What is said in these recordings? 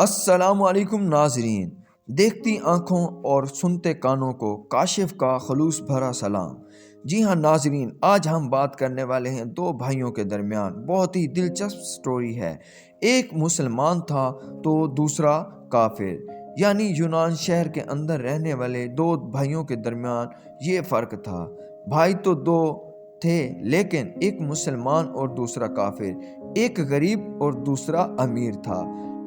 السلام علیکم ناظرین، دیکھتی آنکھوں اور سنتے کانوں کو کاشف کا خلوص بھرا سلام۔ جی ہاں ناظرین، آج ہم بات کرنے والے ہیں دو بھائیوں کے درمیان بہت ہی دلچسپ سٹوری ہے۔ ایک مسلمان تھا تو دوسرا کافر، یعنی یونان شہر کے اندر رہنے والے دو بھائیوں کے درمیان یہ فرق تھا۔ بھائی تو دو تھے لیکن ایک مسلمان اور دوسرا کافر، ایک غریب اور دوسرا امیر تھا۔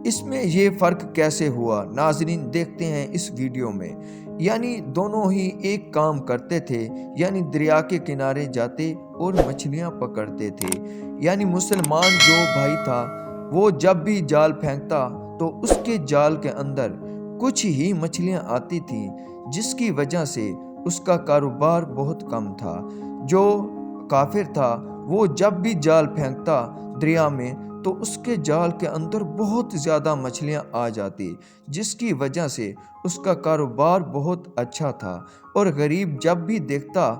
اس میں یہ فرق کیسے ہوا ناظرین دیکھتے ہیں اس ویڈیو میں۔ یعنی دونوں ہی ایک کام کرتے تھے، یعنی دریا کے کنارے جاتے اور مچھلیاں پکڑتے تھے۔ یعنی مسلمان جو بھائی تھا وہ جب بھی جال پھینکتا تو اس کے جال کے اندر کچھ ہی مچھلیاں آتی تھیں، جس کی وجہ سے اس کا کاروبار بہت کم تھا۔ جو کافر تھا وہ جب بھی جال پھینکتا دریا میں تو اس کے جال کے اندر بہت زیادہ مچھلیاں آ جاتی، جس کی وجہ سے اس کا کاروبار بہت اچھا تھا۔ اور غریب جب بھی دیکھتا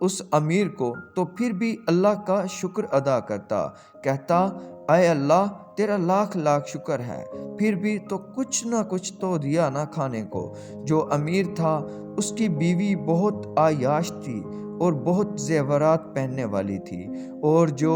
اس امیر کو تو پھر بھی اللہ کا شکر ادا کرتا، کہتا اے اللہ تیرا لاکھ لاکھ شکر ہے، پھر بھی تو کچھ نہ کچھ تو دیا نہ کھانے کو۔ جو امیر تھا اس کی بیوی بہت عیاش تھی اور بہت زیورات پہننے والی تھی، اور جو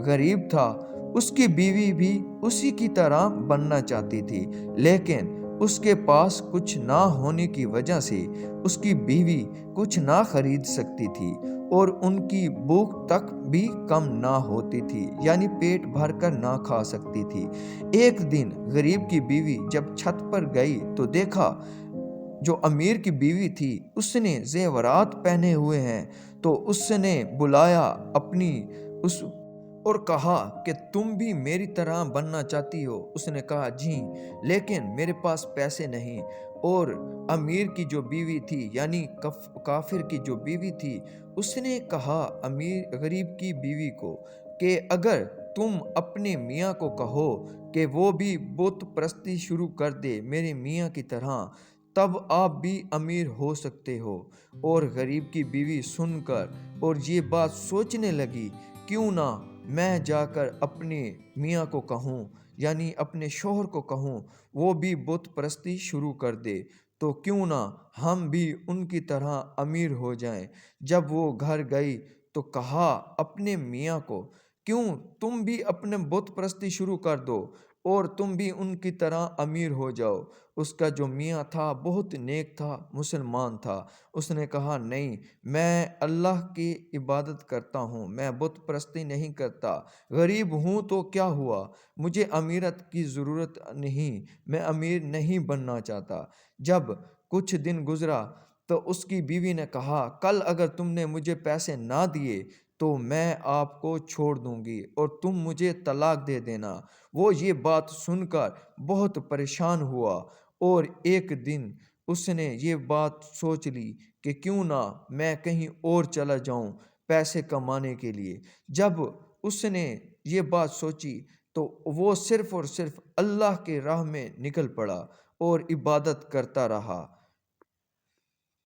غریب تھا اس کی بیوی بھی اسی کی طرح بننا چاہتی تھی، لیکن اس کے پاس کچھ نہ ہونے کی وجہ سے اس کی بیوی کچھ نہ خرید سکتی تھی اور ان کی بھوک تک بھی کم نہ ہوتی تھی، یعنی پیٹ بھر کر نہ کھا سکتی تھی۔ ایک دن غریب کی بیوی جب چھت پر گئی تو دیکھا جو امیر کی بیوی تھی اس نے زیورات پہنے ہوئے ہیں، تو اس نے بلایا اپنی اس اور کہا کہ تم بھی میری طرح بننا چاہتی ہو؟ اس نے کہا جی، لیکن میرے پاس پیسے نہیں۔ اور امیر کی جو بیوی تھی یعنی کافر کی جو بیوی تھی اس نے کہا غریب کی بیوی کو کہ اگر تم اپنے میاں کو کہو کہ وہ بھی بت پرستی شروع کر دے میرے میاں کی طرح، تب آپ بھی امیر ہو سکتے ہو۔ اور غریب کی بیوی سن کر اور یہ بات سوچنے لگی، کیوں نہ میں جا کر اپنے میاں کو کہوں، یعنی اپنے شوہر کو کہوں وہ بھی بت پرستی شروع کر دے، تو کیوں نہ ہم بھی ان کی طرح امیر ہو جائیں۔ جب وہ گھر گئی تو کہا اپنے میاں کو، کیوں تم بھی اپنے بت پرستی شروع کر دو اور تم بھی ان کی طرح امیر ہو جاؤ۔ اس کا جو میاں تھا بہت نیک تھا، مسلمان تھا۔ اس نے کہا نہیں، میں اللہ کی عبادت کرتا ہوں، میں بت پرستی نہیں کرتا۔ غریب ہوں تو کیا ہوا، مجھے امیرت کی ضرورت نہیں، میں امیر نہیں بننا چاہتا۔ جب کچھ دن گزرا تو اس کی بیوی نے کہا کل اگر تم نے مجھے پیسے نہ دیے تو میں آپ کو چھوڑ دوں گی اور تم مجھے طلاق دے دینا۔ وہ یہ بات سن کر بہت پریشان ہوا اور ایک دن اس نے یہ بات سوچ لی کہ کیوں نہ میں کہیں اور چلا جاؤں پیسے کمانے کے لیے۔ جب اس نے یہ بات سوچی تو وہ صرف اور صرف اللہ کے راہ میں نکل پڑا اور عبادت کرتا رہا۔